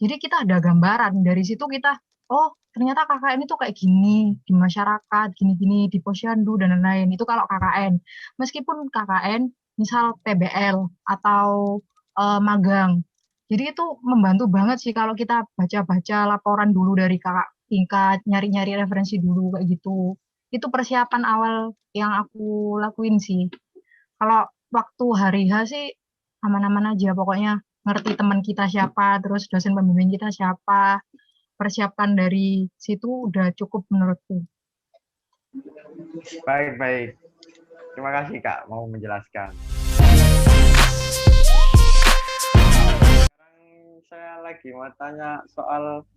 Jadi kita ada gambaran dari situ kita, oh ternyata KKN itu kayak gini di masyarakat, gini-gini di posyandu dan lain-lain. Itu kalau KKN. Meskipun KKN, misal PBL atau magang. Jadi itu membantu banget sih kalau kita baca-baca laporan dulu dari kakak tingkat, nyari-nyari referensi dulu kayak gitu. Itu persiapan awal yang aku lakuin sih. Kalau waktu hari H sih aman-aman aja, pokoknya ngerti teman kita siapa, terus dosen pembimbing kita siapa, persiapkan dari situ udah cukup menurutku. Baik, baik. Terima kasih Kak mau menjelaskan. Sekarang saya lagi mau tanya soal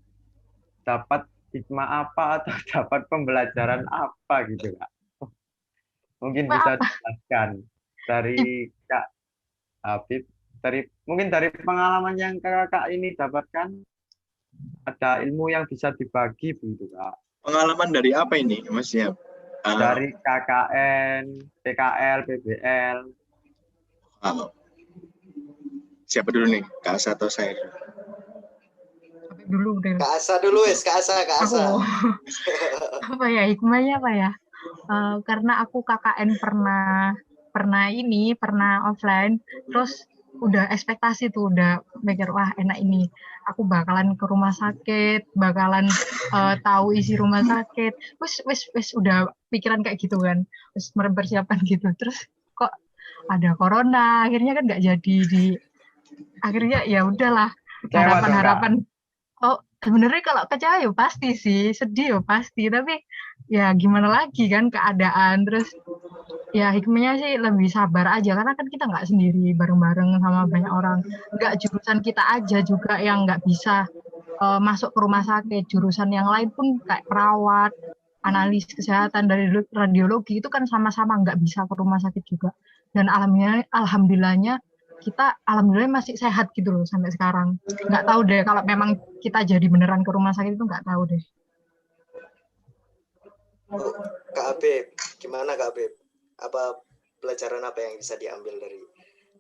dapat hikmah apa atau dapat pembelajaran apa gitu Kak. Mungkin bisa Apa? dijelaskan dari Kak Habib, mungkin dari pengalaman yang kakak ini dapatkan, ada ilmu yang bisa dibagi begitu Kak. Pengalaman dari apa ini, Masnya? Dari KKN, PKL, PBL. Siapa dulu nih? Kak Asa atau saya? Dulu deh. Kak Asa dulu wes, Kak Asa. Aku apa ya hikmahnya apa ya? Karena aku KKN pernah offline, terus udah ekspektasi tuh, udah mikir wah enak ini, aku bakalan ke rumah sakit, bakalan tahu isi rumah sakit, wes udah pikiran kayak gitu kan, wes mempersiapkan gitu, terus kok ada corona, akhirnya kan nggak jadi akhirnya ya udahlah, harapan-harapan. Oh, sebenarnya kalau kecewa ya pasti sih, sedih ya pasti, tapi ya gimana lagi kan keadaan. Terus ya hikmahnya sih lebih sabar aja, karena kan kita nggak sendiri, bareng-bareng sama banyak orang. Nggak jurusan kita aja juga yang nggak bisa masuk ke rumah sakit, jurusan yang lain pun kayak perawat, analis kesehatan dari radiologi itu kan sama-sama nggak bisa ke rumah sakit juga. Dan alhamdulillahnya kita alhamdulillah masih sehat gitu loh sampai sekarang. Nggak tahu deh kalau memang kita jadi beneran ke rumah sakit itu nggak tahu deh. Kak Abib, gimana Kak Abib? Apa pelajaran apa yang bisa diambil dari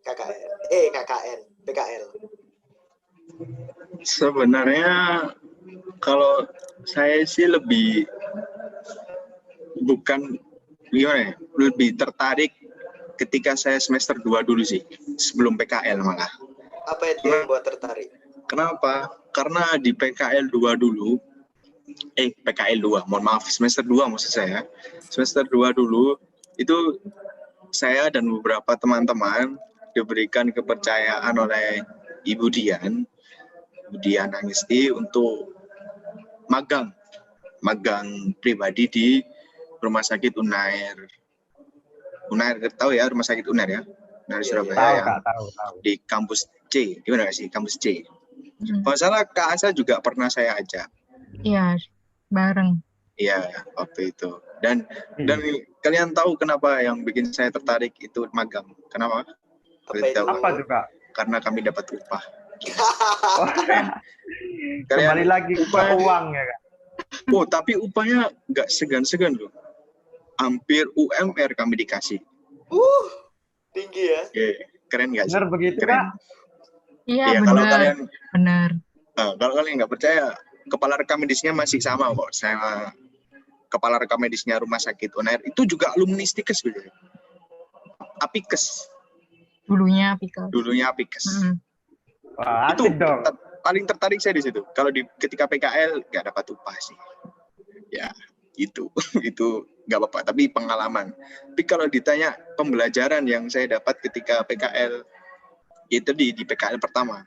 KKN, PKL? Sebenarnya kalau saya sih lebih bukan gimana ya, lebih tertarik ketika saya semester 2 dulu sih, sebelum PKL malah. Apa itu yang buat tertarik? Kenapa? Karena di PKL 2 dulu, PKL 2, mohon maaf, semester 2 maksud saya. Semester 2 dulu, itu saya dan beberapa teman-teman diberikan kepercayaan oleh Ibu Dian Angisti untuk magang pribadi di Rumah Sakit Unair. Tahu ya, Rumah Sakit Unair ya? Dari Surabaya Tahu, yang Kak, tahu. di kampus C. Gimana sih kampus C? Kalau salah Kak Asa juga pernah saya ajak. Iya, bareng. Iya, waktu itu. Dan kalian tahu kenapa yang bikin saya tertarik itu magang? Kenapa? Apa tuh Kak? Karena kami dapat upah. Kembali lagi ke uang ya Kak. Oh, tapi upahnya nggak segan-segan loh. Hampir UMR kami dikasih. Tinggi ya? Keren nggak sih? Benar begitu Keren. Kak? Iya, Kalau kalian benar. Kalau kalian nggak percaya, kepala rekam medisnya masih sama kok. Saya kepala rekam medisnya Rumah Sakit Unair itu juga alumni Stikes gitu. Apikes. Dulunya Apikes. Wah, Itu dong. paling tertarik saya di situ. Kalau ketika PKL nggak dapat upah sih. Ya, itu nggak apa-apa. Tapi pengalaman. Tapi kalau ditanya pembelajaran yang saya dapat ketika PKL, itu di PKL pertama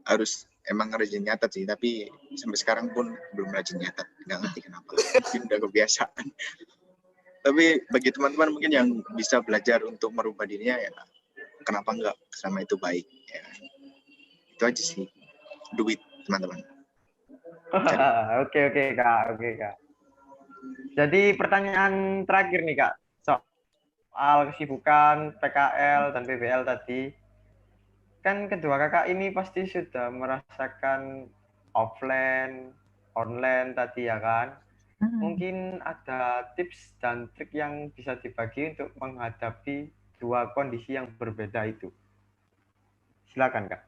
harus emang rajin nyatet sih. Tapi sampai sekarang pun belum rajin nyatet. Nggak ngerti kenapa. Mungkin udah kebiasaan. Tapi bagi teman-teman mungkin yang bisa belajar untuk merubah dirinya, ya kenapa enggak, sama itu baik ya. Itu aja sih, duit teman-teman. Oke Kak. Jadi pertanyaan terakhir nih Kak, soal kesibukan PKL dan PBL tadi. Kan kedua kakak ini pasti sudah merasakan offline, online tadi ya kan? Mungkin ada tips dan trik yang bisa dibagi untuk menghadapi dua kondisi yang berbeda itu. Silakan Kak.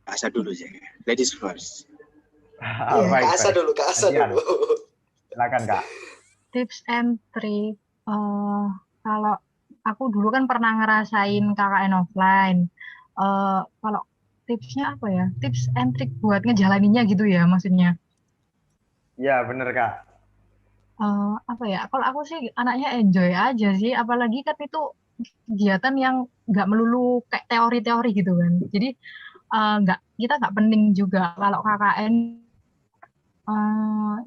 Asa dulu sih. Ladies first. Baik, Kak Asa baik. dulu, Kak Asa Gantian. dulu. Silakan Kak. Tips and trick. Kalau aku dulu kan pernah ngerasain KKN offline. Kalau tipsnya apa ya? Tips and trick buat ngejalaninnya gitu ya maksudnya. Ya, bener Kak. Apa ya? Kalau aku sih anaknya enjoy aja sih. Apalagi kan itu kegiatan yang nggak melulu kayak teori-teori gitu kan. Jadi kita nggak penting juga kalau KKN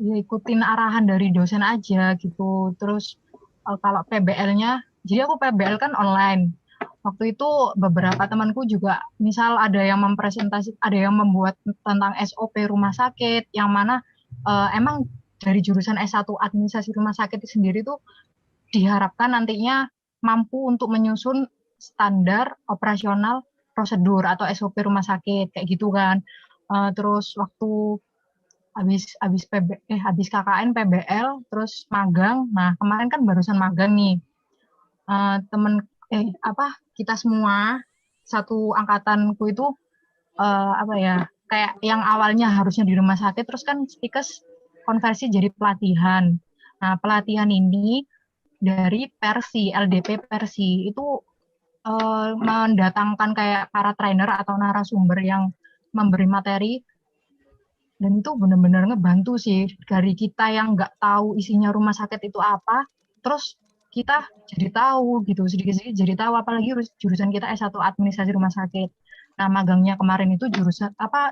ya ikutin arahan dari dosen aja gitu. Terus kalau PBL-nya, jadi aku PBL kan online. Waktu itu beberapa temanku juga, misal ada yang ada yang membuat tentang SOP rumah sakit, yang mana emang dari jurusan S1 administrasi rumah sakit itu sendiri tuh diharapkan nantinya mampu untuk menyusun standar operasional prosedur atau SOP rumah sakit kayak gitu kan. Terus waktu habis KKN PBL terus magang. Nah, kemarin kan barusan magang nih. Kita semua satu angkatanku itu kayak yang awalnya harusnya di rumah sakit terus kan stikes konversi jadi pelatihan. Nah, pelatihan ini dari LDP Persi itu mendatangkan kayak para trainer atau narasumber yang memberi materi, dan itu benar-benar ngebantu sih dari kita yang nggak tahu isinya rumah sakit itu apa, terus kita jadi tahu gitu, sedikit-sedikit jadi tahu, apalagi jurusan kita S1 administrasi rumah sakit. Nah, magangnya kemarin itu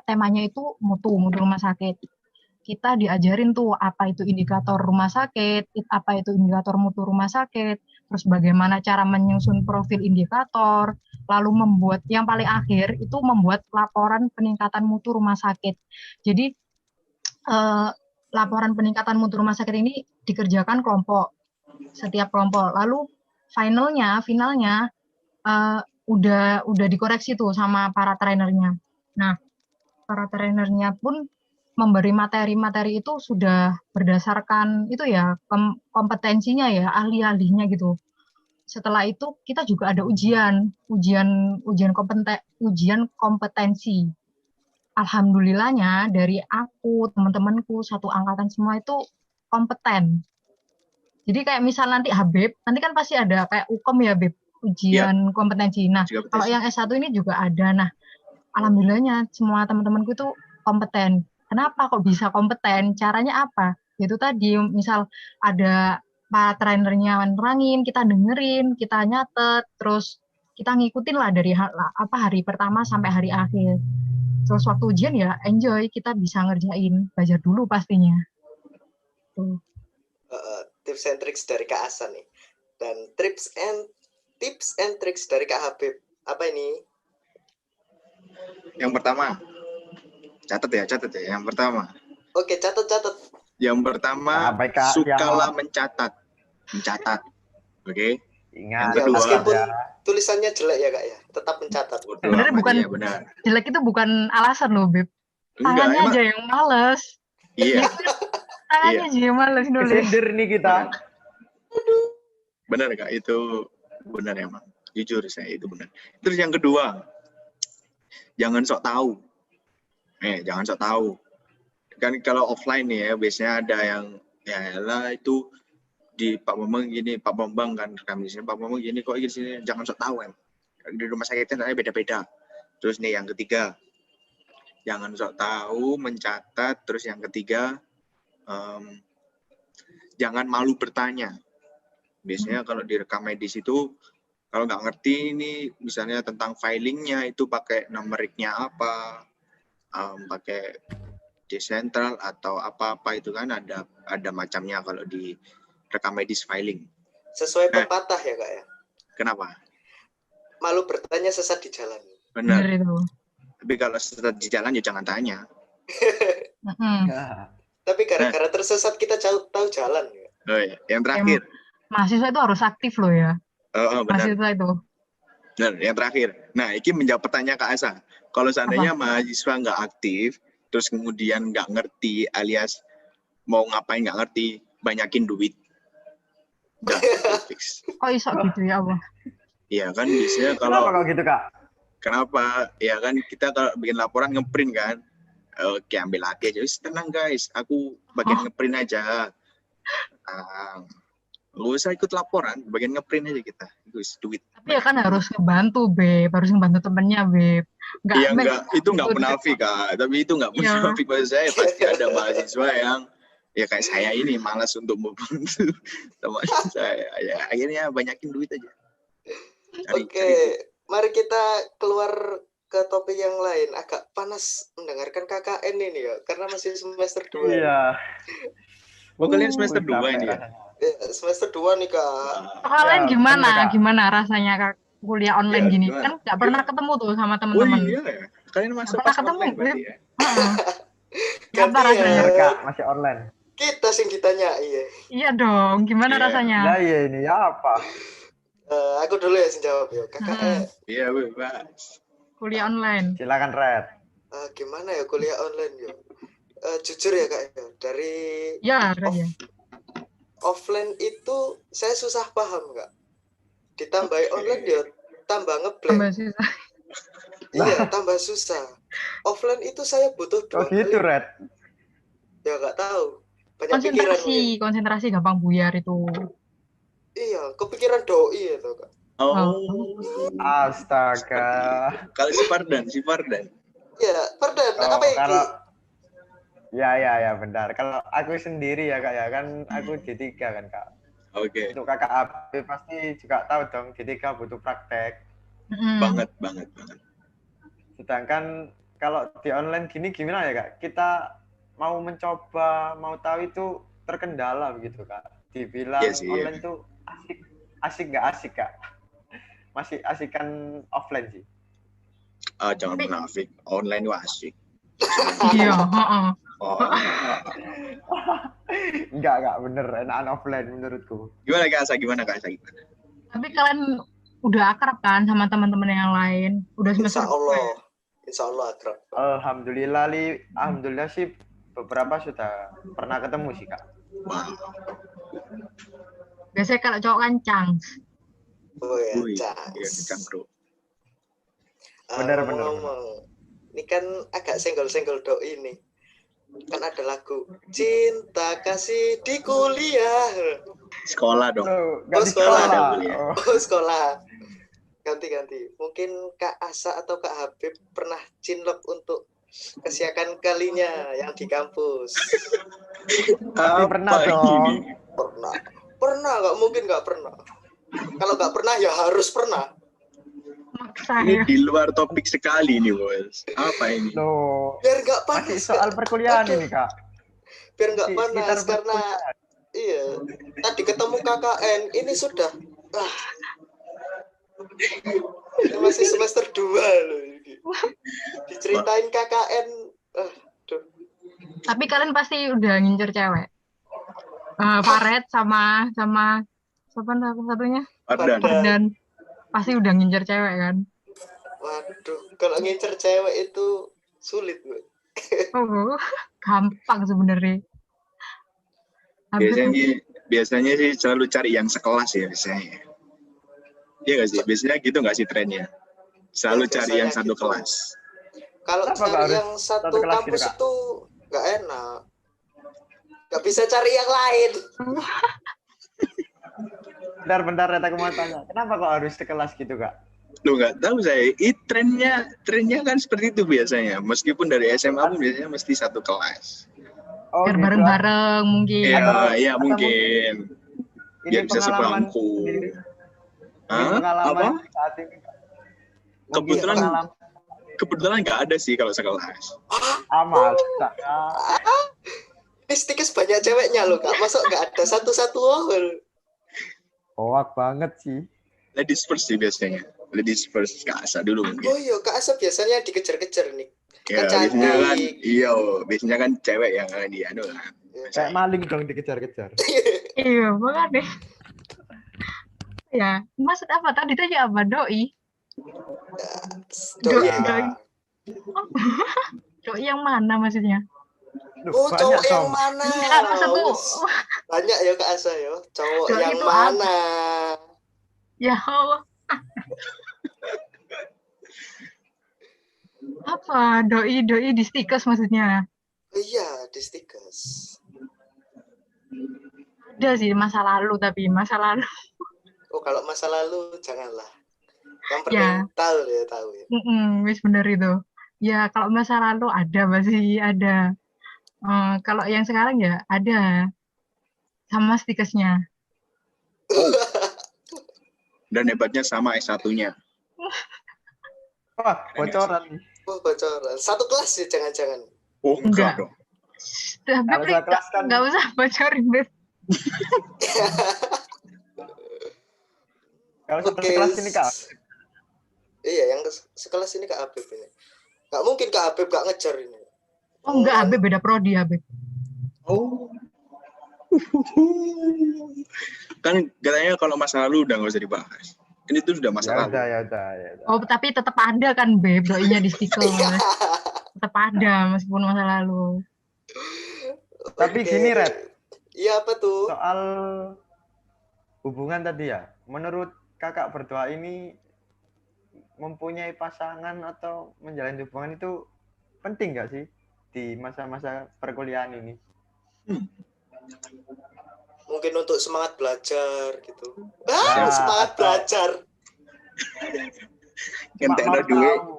temanya itu mutu rumah sakit. Kita diajarin tuh apa itu indikator rumah sakit, apa itu indikator mutu rumah sakit, terus bagaimana cara menyusun profil indikator, lalu yang paling akhir itu membuat laporan peningkatan mutu rumah sakit. Jadi laporan peningkatan mutu rumah sakit ini dikerjakan setiap kelompok. Lalu finalnya udah dikoreksi tuh sama para trainernya. Nah, para trainernya pun memberi materi-materi itu sudah berdasarkan itu ya kompetensinya ya, ahli-ahlinya gitu. Setelah itu kita juga ada ujian kompetensi. Alhamdulillahnya dari aku, teman-temanku, satu angkatan semua itu kompeten. Jadi kayak misal nanti Habib, nanti kan pasti ada kayak UKOM ya, Bib, ujian kompetensi. Nah, kalau yang S1 ini juga ada. Nah, alhamdulillahnya semua teman-temanku itu kompeten. Kenapa kok bisa kompeten? Caranya apa? Itu tadi, misal ada Pak trainernya nerangin, kita dengerin, kita nyatet, terus kita ngikutin lah dari hari pertama sampai hari akhir. Terus waktu ujian ya enjoy, kita bisa ngerjain, belajar dulu pastinya. Tuh. Tips and tricks dari Kak Asa nih. Dan tips and tricks dari Kak Habib. Apa ini? Yang pertama, catat ya. Yang pertama. Oke, catat. Yang pertama, sukalah mencatat. Oke. Ingat. Yang kedua, meskipun tulisannya jelek ya Kak ya, tetap mencatat. Sebenarnya bukan ya, benar. Jelek itu bukan alasan loh, Beb. Tangannya aja yang males. Iya. Tangannya aja yang males nulis. Kesindir nih kita. Benar Kak, itu benar emang. Jujur saya itu benar. Terus yang kedua, jangan sok tahu. Jangan sok tahu. Kan kalau offline nih ya, biasanya ada yang ya lah itu di Pak Bambang gini, Pak Bambang kan kami di sini, Pak Bambang gini kok di sini, jangan sok tahu em. Di rumah sakitnya beda-beda. Terus nih yang ketiga, jangan sok tahu, mencatat. Terus yang ketiga, jangan malu bertanya. Biasanya kalau di rekam medis itu, kalau nggak ngerti ini, misalnya tentang filingnya itu pakai numeriknya apa, pakai desentral atau apa-apa itu kan ada macamnya kalau di rekam medis filing. Sesuai pepatah ya Kak ya. Kenapa? Malu bertanya sesat di jalan. Benar. Itu. Tapi kalau sesat di jalan ya jangan tanya. Tapi gara-gara tersesat kita tahu jalan ya. Oh iya. Yang terakhir. Mahasiswa itu harus aktif loh ya. Benar. Mahasiswa itu. Benar. Yang terakhir. Nah, ini menjawab pertanyaan Kak Asa. Kalau seandainya mahasiswa nggak aktif, terus kemudian nggak ngerti alias mau ngapain nggak ngerti, banyakin duit. Udah, fix. Kok iso gitu ya Allah? Iya kan biasanya kalau Kenapa gitu Kak? Kenapa? Ya kan kita kalau bikin laporan ngeprint kan. Oke, ambil lagi aja. Wis, tenang guys, aku bagian ngeprint aja. Nggak usah ikut laporan, bagian ngeprint aja kita. Guys, duit. Tapi ya kan harus ngebantu, Beb. Harus ngebantu temennya, Beb. Iya enggak, itu enggak munafik, Kak. Tapi itu enggak Iya. munafik pada saya. Pasti ada mahasiswa yang ya kayak saya ini malas untuk membantu teman saya. Ya akhirnya banyakin duit aja. Oke, mari kita keluar ke topik yang lain. Agak panas mendengarkan KKN ini ya, karena masih semester 2. Iya. Oh, kalian semester 2 ini ya? Semester 2 nih, Kak. Kalian Ya, gimana? bener, Kak. Gimana rasanya Kak kuliah online Ya, gini? gimana? Kan nggak pernah ketemu tuh sama Oh teman-teman. iya ya. Kalian masuk Nggak pas pernah online ketemu, berarti ya? Heeh. Gantian. Apa rasanya? Bener, Kak, masih online. Kita sing ditanya, iya. Iya dong, gimana Iya. rasanya? Nah, iya ini ya apa? Aku dulu ya sing jawab ya. KKN. Iya, bebas. Kuliah online. Silakan Red. Gimana ya kuliah online ya? Jujur ya, Kak, ya. Dari Ya, ya. offline itu saya susah paham, Kak. Ditambahi online ya tambah ngeblank. Tambah susah. Iya, tambah susah. Offline itu saya butuh 2 Oh gitu, kali. Red. Ya nggak tahu. Banyak pikiran mungkin. Konsentrasi gampang buyar itu. Iya, kepikiran doi itu, Kak. Oh. Astaga. Kalau si Fardan. Iya, Fardan, Oh, apa ini? kalau ya benar. Kalau aku sendiri ya Kak ya kan aku D3 kan Kak. Oke. Untuk kakak AB pasti juga tahu dong D3 butuh praktek. Banget. Sedangkan kalau di online gini gimana ya Kak? Kita mau mencoba, mau tahu itu terkendala begitu Kak. Dibilang Iya sih, online tuh asik nggak asik Kak? Masih asikan offline sih. Jangan munafik. Online itu asik. Iya, heeh. Oh. Enggak bener enakan offline menurutku. Gimana Kak Asa? Gimana? Tapi kalian udah akrab kan sama teman-teman yang lain? Udah semester Insya Allah akrab. Alhamdulillah sih beberapa sudah pernah ketemu sih Kak. Wow. Biasanya kalau cowok kan cangs. Oh ya, Wih, Cang. iya, Cangkru. Bener. Ngomong. Ini kan agak senggol-senggol doi ini. Kan ada lagu Cinta Kasih di Kuliah. Sekolah dong. Nggak di sekolah dong. Oh. Sekolah. Ganti. Mungkin Kak Asa atau Kak Habib pernah cinlok untuk kesekian kalinya yang di kampus. Pasti pernah Apa dong. ini? Pernah, nggak mungkin nggak pernah. Kalau nggak pernah ya harus pernah. Maksa Ini ya. di luar topik sekali nih, bos. Apa ini? Loh, Biar nggak masih panas. soal Kak. perkuliahan Aduh, ini Kak. biar nggak Sekitar panas karena perkuliahan. iya tadi ketemu KKN ini sudah ini masih semester 2 loh ini. Diceritain KKN Tapi kalian pasti udah ngincer cewek. Faret sama siapa satunya? Fardan. Dan pasti udah ngincer cewek kan? waduh kalau ngincer cewek itu sulit gue. Oh, gampang sebenarnya. Biasanya sih selalu cari yang sekelas ya biasanya. Iya nggak sih? Biasanya gitu nggak sih trennya? Selalu Ya, cari yang satu gitu. kelas. Kalau Kenapa cari harus yang satu satu kelas kampus gitu, Kak? itu nggak enak, nggak bisa cari yang lain. Bentar, aku mau tanya. Kenapa kok harus sekelas gitu Kak? Lu nggak tahu saya. Trennya kan seperti itu biasanya. Meskipun dari SMA pun biasanya mesti satu kelas. Oh, Biar gitu. bareng-bareng mungkin. Iya mungkin. Ini Biar bisa pengalaman sebangku. sendiri. Hah? Pengalaman Apa? saat ini. Mungkin pengalaman- Kebetulan nggak ada sih kalau sekelas. masa. Tikis banyak ceweknya loh kak, masa nggak ada satu-satu awal. Hoak banget sih. Ladies first sih biasanya. Ladies first Kak Asa dulu mungkin. Oh iya, Kak Asa biasanya dikejar-kejar nih. Ya, Kan biasanya kan cantik. biasanya kan cewek yang dia kan. Kayak maling dong dikejar-kejar. Iya, makanya. Ya, maksud apa tadi tanya apa doi? Doi. Doi. Doi yang mana maksudnya? Duh, Oh, banyak cowok yang dong. mana? Enggak, maksudku. Wes, banyak ya Kak Asa ya. Cowok Doi yang itu mana? Ya Allah. Apa? Doi di stikers maksudnya? Iya, di stickers. Ada sih masa lalu, tapi masa lalu Oh, kalau masa lalu janganlah. Yang penting ya, tahu ya. wis bener itu. Ya kalau masa lalu ada masih ada. Kalau yang sekarang ya ada sama stikersnya. Oh, dan hebatnya sama S1-nya. Wah, bocoran nih. Oh, bocoran. Satu kelas ya, jangan-jangan. Oh, enggak Enggak. dong. Beb, Kalau kelas kan nggak usah bocorin, Beb. kalau satu Oke. kelas ini Kak. Iya, yang sekelas ini Kak Habib ini. Nggak mungkin Kak Habib nggak ngejar ini. Oh enggak, Habib beda prodi, Habib. Oh. Kan katanya kalau masa lalu udah nggak usah dibahas. Ini tuh sudah masa lalu. Ya udah. Oh, tapi tetap ada kan, Beb, doinya di stiker. Tetap ada meskipun masa lalu. Tapi Oke. gini, Red. Iya, apa tuh? Soal hubungan tadi ya. Menurut kakak berdua ini mempunyai pasangan atau menjalin hubungan itu penting nggak sih di masa-masa perkuliahan ini? Mungkin untuk semangat belajar gitu. Ya, Semangat atau- belajar. Ngentekno Mak mau duit. tahu.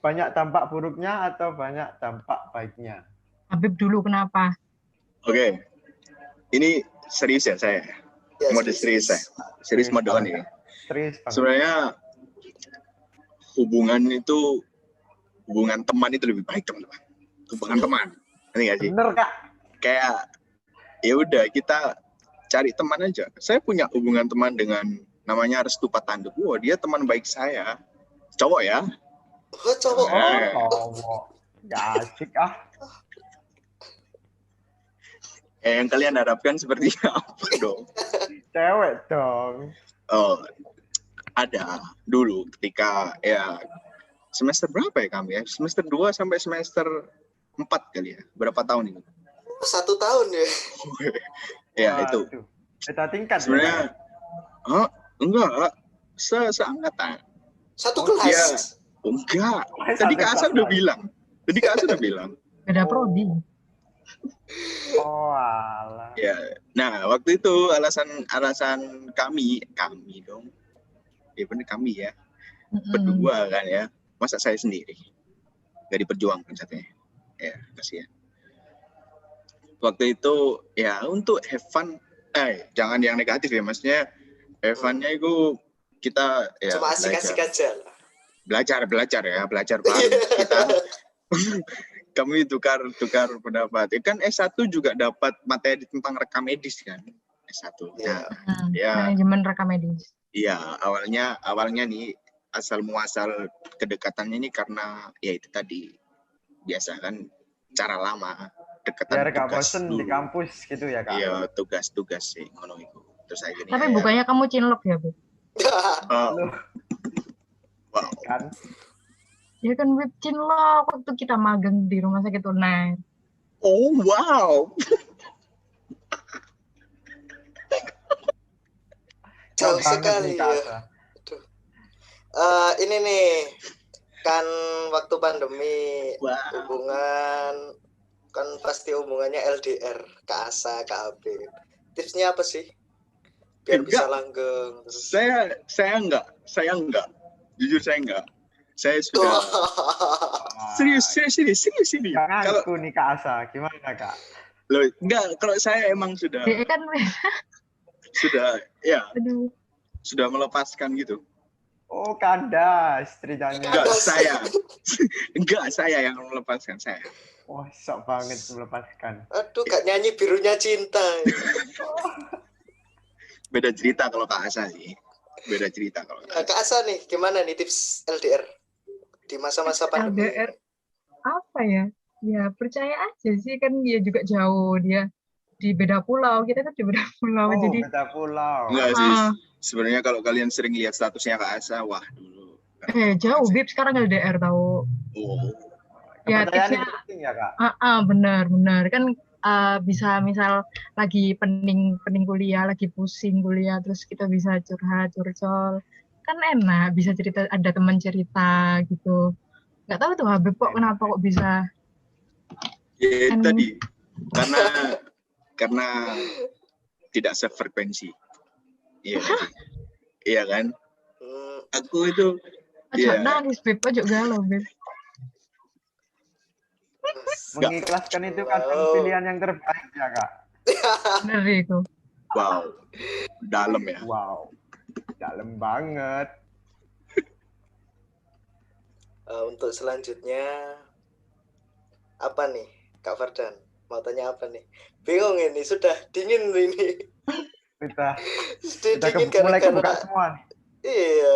Banyak dampak buruknya atau banyak dampak baiknya? Habib dulu kenapa? Oke. Ini serius ya saya. Ya, Mode serius saya. Serius mode on ini. Serius banget. Sebenarnya hubungan teman itu lebih baik, teman-teman. Hubungan teman. Ini nggak sih? Bener Kak. Kayak ya udah kita cari teman aja. Saya punya hubungan teman dengan namanya Restu Patanduk. Wah, dia teman baik saya. Cowok ya. Oh, cowok. Oh, nggak asik ah. Yang kalian harapkan seperti apa dong? Cewek dong. Oh, ada dulu ketika ya semester berapa ya kami ya? Semester 2 sampai semester 4 kali ya. Berapa tahun ini? 1 tahun ya. Ya itu. Waduh. Beda tingkat. Sebenarnya enggak seangkatan. Satu Oh, kelas. Enggak. Tadi Kak Asa udah bilang. Beda prodi. Oh, alah. Ya. Nah, waktu itu alasan kami dong. Ya benar kami ya. Berdua kan ya. Masa saya sendiri. Gak diperjuangkan katanya. Ya, kasihan. Waktu itu ya untuk have fun. Jangan yang negatif ya, maksudnya have fun-nya itu kita ya Cuma asik-asik aja lah. belajar bareng kita. Kami tukar pendapat. Kan S1 juga dapat materi tentang rekam medis kan. S1. Iya. Ya. Manajemen rekam medis. Iya, awalnya nih asal muasal kedekatannya ini karena ya itu tadi biasa kan cara lama dekatan Biar gak tugas bosen di dulu. kampus gitu ya Kak. Iya, tugas sih ngono iku. Terus akhirnya Tapi bukannya kamu cinlok ya, Beb? Wow. Kan? Ya kan, Beb, cinlok waktu kita magang di rumah sakit Unair. Oh, wow. Jauh Banget sekali nih, Kak ya. Asa. Ini nih kan waktu pandemi Wow. hubungan kan pasti hubungannya LDR, Kak Asa, Kak Habib. Tipsnya apa sih? Biar bisa langgeng. Saya enggak. Jujur saya enggak. Saya sudah serius ini. Jangan Kalau aku nih Kak Asa, gimana Kak? loh, enggak, kalau saya emang sudah Dia kan, ya, aduh. sudah melepaskan gitu. Oh, kandas ceritanya. Enggak saya yang melepaskan saya. Wah, sok banget melepaskan. Aduh, gak nyanyi birunya cinta. Beda cerita kalau Kak Asa sih. Beda cerita kalau Kak Nah, Asa. Kak Asa nih, gimana nih tips LDR di masa-masa pandemi? LDR apa ya? Ya percaya aja sih, kan dia juga jauh, dia di beda pulau, kita kan di beda pulau, Oh, jadi beda pulau. Enggak sih. Sebenarnya kalau kalian sering lihat statusnya Kak Asa, wah dulu. jauh, Bib, sekarang LDR tahu. Oh. Ya, Kepercayaan tipsnya itu penting ya Kak? benar kan, bisa misal lagi pening kuliah, lagi pusing kuliah, terus kita bisa curhat, curcol, kan enak, bisa cerita, ada teman cerita gitu. Nggak tahu tuh Habib kok kenapa kok bisa Ya kan tadi karena tidak sefrekuensi. Iya nggak sih? Iya kan? Hmm, Aku itu ojo ya nangis Beb, ojo galau Beb. nggak. Mengikhlaskan itu kadang wow. pilihan yang terbaik ya kak. Bener itu. Wow, dalam ya. Wow, dalam banget. Untuk selanjutnya apa nih, Kak Fardan? Mau tanya apa nih? Bingung ini, sudah dingin ini. Kita Sudah kita dingin mulai kebuka gara-gara semua nih. iya,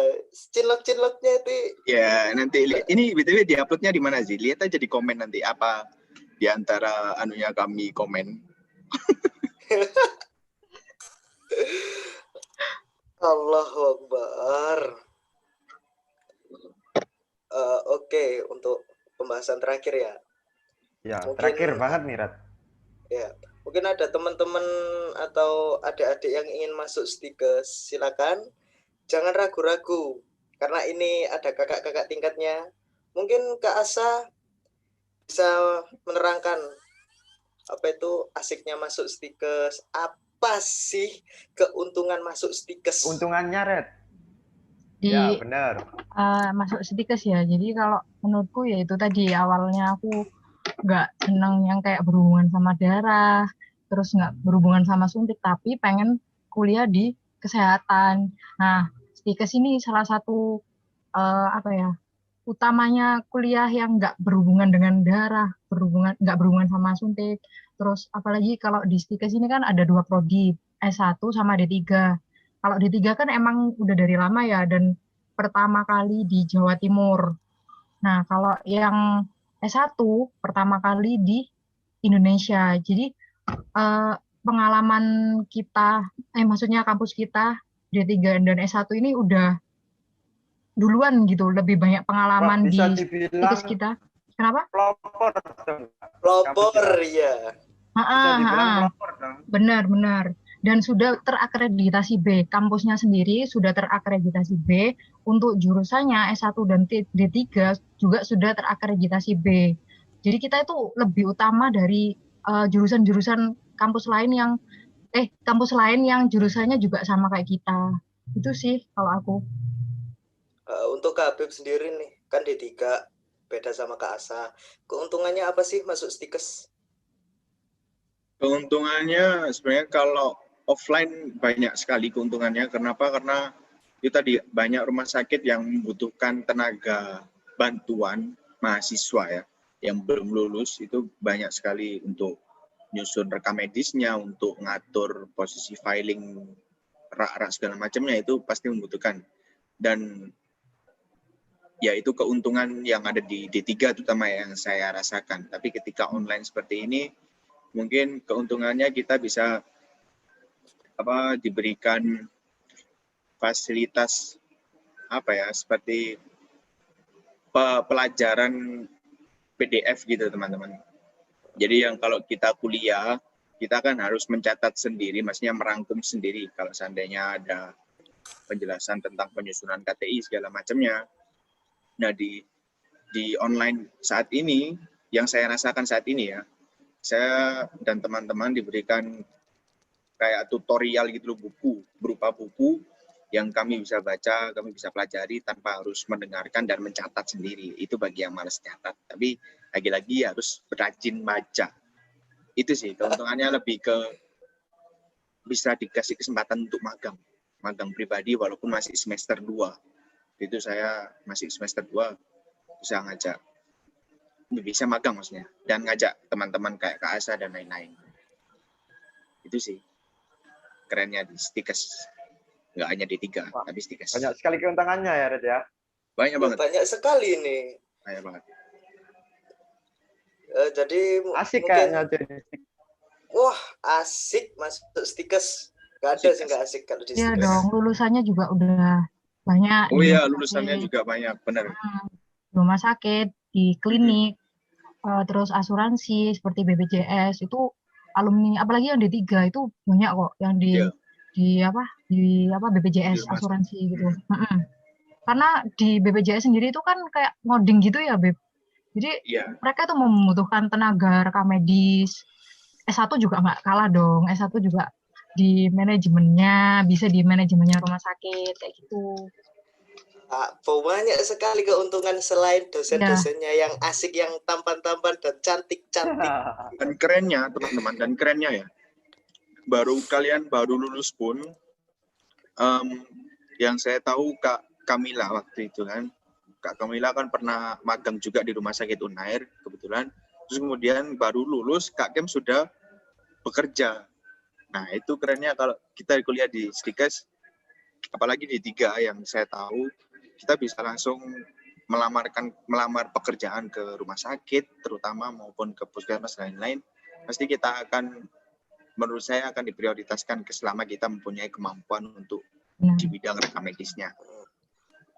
cinlok-cinloknya itu. Ya nanti ini btw diuploadnya di mana sih? Lihat aja di komen nanti apa di antara anunya kami komen. Allahu Akbar. Oke, untuk pembahasan terakhir ya. Ya, Mungkin terakhir banget nih Rat. ya, mungkin ada teman-teman atau adik-adik yang ingin masuk stikes, silakan. Jangan ragu-ragu, karena ini ada kakak-kakak tingkatnya. Mungkin Kak Asa bisa menerangkan apa itu asiknya masuk stikes, apa sih keuntungan masuk stikes? Untungannya Red. Di Ya, benar. masuk stikes ya. Jadi kalau menurutku ya itu tadi awalnya aku nggak seneng yang kayak berhubungan sama darah, terus nggak berhubungan sama suntik, tapi pengen kuliah di kesehatan. Nah, stikes ini salah satu apa ya, utamanya kuliah yang nggak berhubungan dengan darah, nggak berhubungan sama suntik. Terus apalagi kalau di stikes ini kan ada dua prodi, S1 sama D3. Kalau D3 kan emang udah dari lama ya, dan pertama kali di Jawa Timur. Nah, kalau yang S1 pertama kali di Indonesia. Jadi pengalaman kita, maksudnya kampus kita D3 dan S1 ini udah duluan gitu, lebih banyak Wah, pengalaman bisa di stikes dibilang kita. Kenapa? pelopor dong, kampus Pelopor kita. ya. Bisa dibilang Ah, pelopor dong. benar. Dan sudah terakreditasi B. Kampusnya sendiri sudah terakreditasi B. Untuk jurusannya S1 dan D3 juga sudah terakreditasi B. Jadi kita itu lebih utama dari jurusan-jurusan kampus lain yang jurusannya juga sama kayak kita. Itu sih kalau aku. Untuk Kak Habib sendiri nih, kan D3 beda sama Kak Asa. Keuntungannya apa sih masuk stikes? Keuntungannya sebenarnya kalau offline banyak sekali keuntungannya. Kenapa? Karena itu tadi banyak rumah sakit yang membutuhkan tenaga bantuan mahasiswa ya yang belum lulus, itu banyak sekali untuk nyusun rekam medisnya, untuk ngatur posisi filing rak-rak segala macamnya, itu pasti membutuhkan. Dan ya itu keuntungan yang ada di D3 terutama yang saya rasakan. Tapi ketika online seperti ini, mungkin keuntungannya kita bisa diberikan fasilitas seperti pelajaran PDF gitu teman-teman. Jadi yang kalau kita kuliah, kita kan harus mencatat sendiri, maksudnya merangkum sendiri kalau seandainya ada penjelasan tentang penyusunan KTI segala macamnya. Nah di online saat ini, yang saya rasakan saat ini ya, saya dan teman-teman diberikan kayak tutorial gitu loh, berupa buku yang kami bisa baca, kami bisa pelajari tanpa harus mendengarkan dan mencatat sendiri. Itu bagi yang malas catat. Tapi lagi-lagi harus rajin baca. Itu sih keuntungannya, lebih ke bisa dikasih kesempatan untuk magang pribadi walaupun masih semester 2. Itu saya masih semester 2 bisa ngajak, bisa magang maksudnya, dan ngajak teman-teman kayak Kak Asa dan lain-lain. Itu sih kerennya di stikes, nggak hanya D3 tapi stikes. Banyak sekali keuntungannya ya Red ya. Banyak banget. Banyak sekali nih. Banyak banget. Jadi Asik mungkin, kayaknya jadi. wah asik masuk stikes. Gak ada sih nggak asik kalau di Iya stikes. dong, lulusannya juga udah banyak Oh di iya, rumah lulusannya sakit, juga banyak, benar. rumah sakit, di klinik, terus asuransi seperti BPJS itu alumni, apalagi yang D3 itu banyak kok yang Iya. di Di BPJS rumah asuransi gitu. Karena di BPJS sendiri itu kan kayak ngoding gitu ya, Beb. Jadi Iya. mereka tuh membutuhkan tenaga rekam medis. S1 juga nggak kalah dong. S1 juga di manajemennya, bisa di manajemennya rumah sakit kayak gitu. Banyak sekali keuntungan selain Ya, dosen-dosennya yang asik, yang tampan-tampan dan cantik-cantik. Dan kerennya teman-teman, dan kerennya ya, kalian baru lulus pun, yang saya tahu Kak Kamila waktu itu kan, Kak Kamila kan pernah magang juga di Rumah Sakit Unair kebetulan. Terus kemudian baru lulus, Kak Kem sudah bekerja. Nah itu kerennya kalau kita kuliah di Stikes, apalagi di 3 yang saya tahu, kita bisa langsung melamar pekerjaan ke rumah sakit terutama maupun ke puskesmas lain-lain. Pasti kita akan, menurut saya akan diprioritaskan selama kita mempunyai kemampuan untuk di bidang rekam medisnya.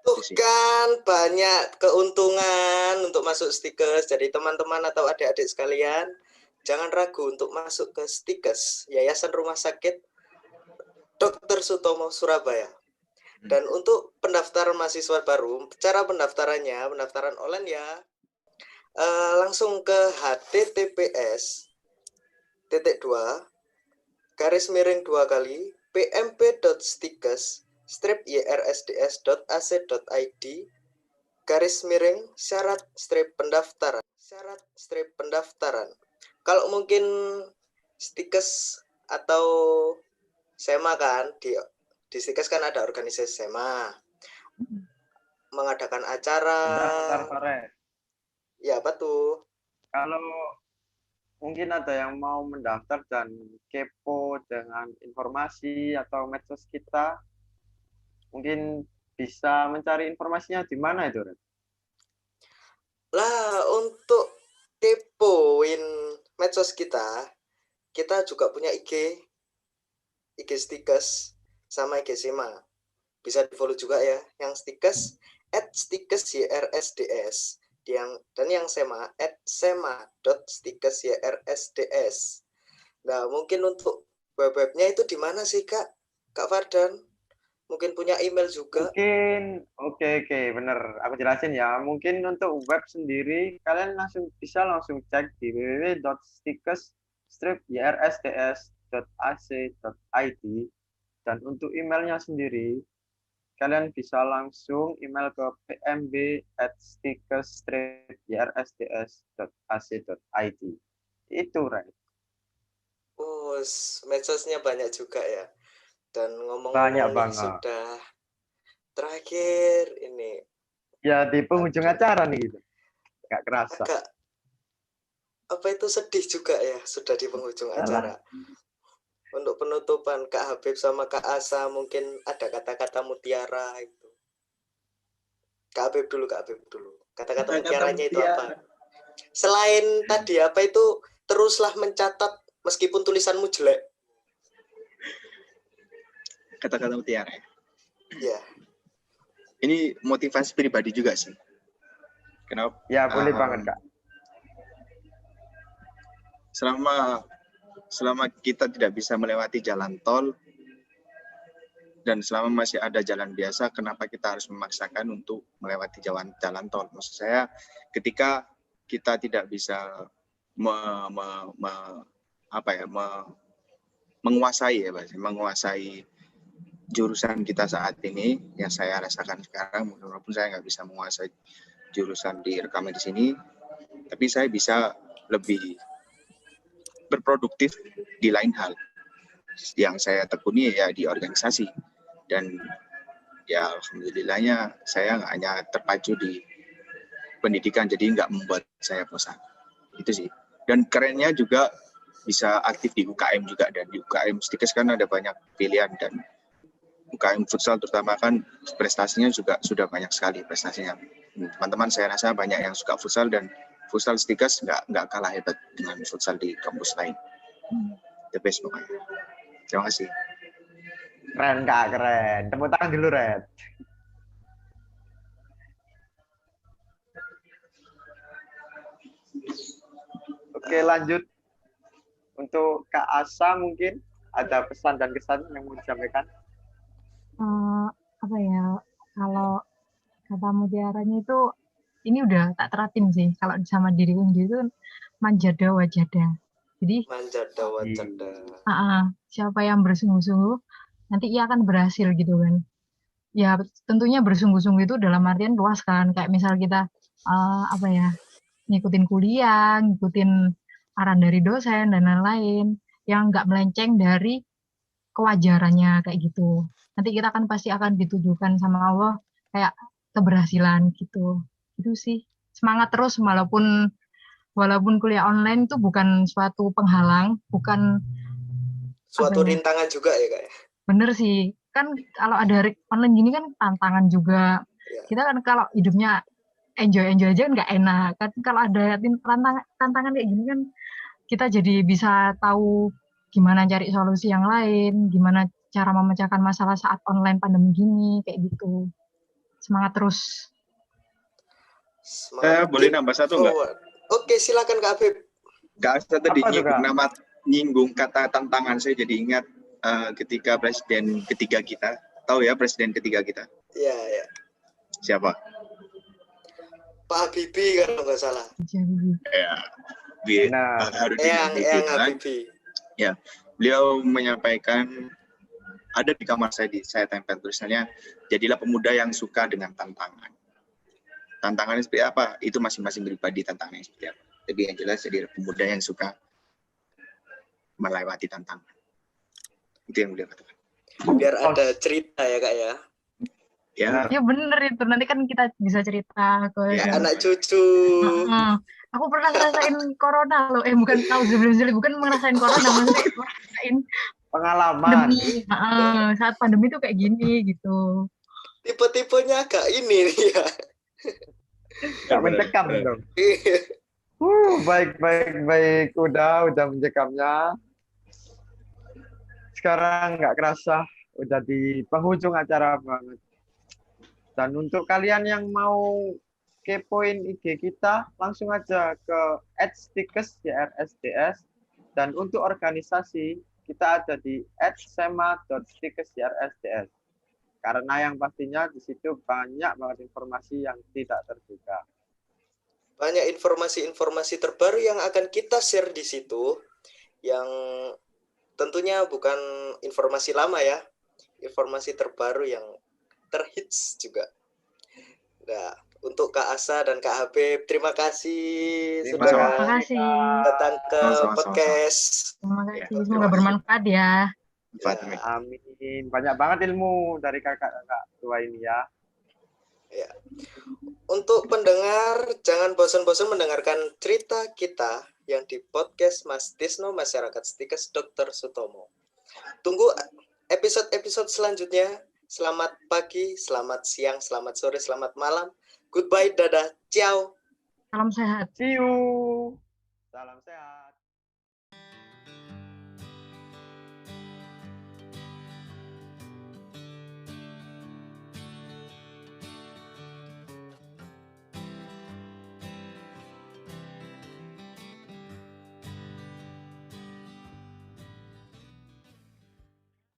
Tuh kan banyak keuntungan untuk masuk Stikes. Jadi teman-teman atau adik-adik sekalian, jangan ragu untuk masuk ke Stikes, Yayasan Rumah Sakit Dr. Sutomo Surabaya. Dan untuk pendaftaran mahasiswa baru, cara pendaftarannya, pendaftaran online ya, langsung ke https://pmp.stikes/irsds.ac.id/syarat-pendaftaran. Kalau mungkin Stikes atau SEMA kan, di Stikes kan ada organisasi SEMA, mengadakan acara. Bentar, Faret. Ya, apa tuh? Kalau mungkin ada yang mau mendaftar dan kepo dengan informasi atau medsos kita, mungkin bisa mencari informasinya di mana itu, Ren? Lah, untuk kepoin medsos kita juga punya IG Stikes sama IG SEMA. Bisa di-follow juga ya. Yang Stikes @stikes_yrsds, dan yang SEMA @sema.stikes_yrsds. Nah, mungkin untuk web-webnya itu di mana sih, Kak Fardan? Mungkin punya email juga. Mungkin, oke, bener. Aku jelasin ya. Mungkin untuk web sendiri, kalian bisa langsung cek di www.stikes-yrsds.ac.id. Dan untuk emailnya sendiri, kalian bisa langsung email ke pmb@stikes-yrsds.ac.id. Itu, right? Oh, medsosnya banyak juga ya. Dan Banyak ngomong-ngomong nih, banget. sudah terakhir ini. Ya, di penghujung acara nih gitu. Nggak kerasa. Agak apa itu, sedih juga ya, sudah di penghujung acara. Untuk penutupan, Kak Habib sama Kak Asa, mungkin ada kata-kata mutiara itu. Kak Habib dulu. Kata-kata mutiaranya itu apa? Selain tadi apa itu, teruslah mencatat meskipun tulisanmu jelek. Kata-kata mutiara. Ya. Ini motivasi pribadi juga sih. Kenapa? Ya, boleh banget, Kak. Selama kita tidak bisa melewati jalan tol dan selama masih ada jalan biasa, kenapa kita harus memaksakan untuk melewati jalan tol? Maksud saya, ketika kita tidak bisa menguasai jurusan kita saat ini, yang saya rasakan sekarang, walaupun saya nggak bisa menguasai jurusan di rekam medis ini, tapi saya bisa lebih berproduktif di lain hal. Yang saya tekuni ya di organisasi, dan ya alhamdulillahnya saya nggak hanya terpacu di pendidikan, jadi nggak membuat saya bosan. Itu sih. Dan kerennya juga bisa aktif di UKM juga, dan di UKM Stikes kan ada banyak pilihan, dan UKM futsal terutama kan prestasinya juga sudah banyak sekali prestasinya. Teman-teman saya rasa banyak yang suka futsal, dan futsal Stikes nggak kalah hebat dengan futsal di kampus lain. The best pokoknya. Terima kasih. Keren, Kak, keren. Tepuk tangan dulu, Red. Oke, lanjut. Untuk Kak Asa mungkin ada pesan dan kesan yang mau disampaikan? Apa ya, kalau kata mutiaranya itu ini udah tak terapin sih kalau sama diriku sendiri itu manjada wajada. Jadi Manjada wajada. siapa yang bersungguh-sungguh nanti ia akan berhasil gitu kan. Ya tentunya bersungguh-sungguh itu dalam artian luas kan, kayak misal kita apa ya, ngikutin kuliah, ngikutin arahan dari dosen dan lain-lain yang nggak melenceng dari kewajarannya kayak gitu. Nanti kita kan pasti akan ditujukan sama Allah kayak keberhasilan gitu. Itu sih semangat terus walaupun kuliah online itu bukan suatu penghalang, bukan Suatu apa ya, rintangan juga ya Kak ya. bener sih. Kan kalau ada online gini kan tantangan juga. Ya. Kita kan kalau hidupnya enjoy aja nggak enak kan, kalau ada tantangan kayak gini kan kita jadi bisa tahu gimana cari solusi yang lain, gimana cara memecahkan masalah saat online pandemi gini kayak gitu. Semangat terus. Saya boleh nambah satu nggak? Oke, silakan Kak Habib. Kak Asta tadi Apa tuh, Kak? nyinggung kata tantangan, saya jadi ingat ketika presiden ketiga kita, tahu ya presiden ketiga kita? Iya, ya. Siapa? Pak Habibie kalau nggak salah. Ya, Nah, Harudin Habibie. Eyang Kan? Habibie. Ya, beliau menyampaikan, ada di kamar saya tempel tulisannya, jadilah pemuda yang suka dengan tantangan. Tantangannya seperti apa? Itu masing-masing pribadi tantangannya seperti apa. Tapi yang jelas jadi pemuda yang suka melewati tantangan. Itu yang beliau katakan. Biar ada cerita ya Kak ya. Ya, Ya bener itu, nanti kan kita bisa cerita ke Ya, Anak cucu. Aku pernah ngerasain corona loh, bukan tahu sebelum bukan ngerasain corona, maksudnya ngerasain pengalaman. pandemi. Saat pandemi tuh kayak gini gitu. Tipe-tipenya agak ini nih ya. Nggak mencekam dong. Baik. Udah mencekamnya. Sekarang nggak kerasa, udah di penghujung acara banget. Dan untuk kalian yang mau kepoin IG kita, langsung aja ke @stikes_jrsds. Dan untuk organisasi, kita ada di @sema.stikes_jrsds. Karena yang pastinya di situ banyak banget informasi yang tidak terduga. Banyak informasi-informasi terbaru yang akan kita share di situ, yang tentunya bukan informasi lama ya, informasi terbaru yang terhits juga. Nah, untuk Kak Asa dan Kak Habib, terima kasih Terima sudah kasih. datang ke Sama-sama. podcast. Terima kasih. Ya, Semoga terima kasih. bermanfaat ya. Fatimah. Amin. Banyak banget ilmu dari kakak-kakak tua ini ya. Ya. Untuk pendengar, jangan bosan-bosan mendengarkan cerita kita yang di podcast Mas Tisno Masyarakat Stikes Dr. Sutomo. Tunggu episode-episode selanjutnya. Selamat pagi, selamat siang, selamat sore, selamat malam. Goodbye, dadah, ciao. Salam sehat. See you. Salam sehat.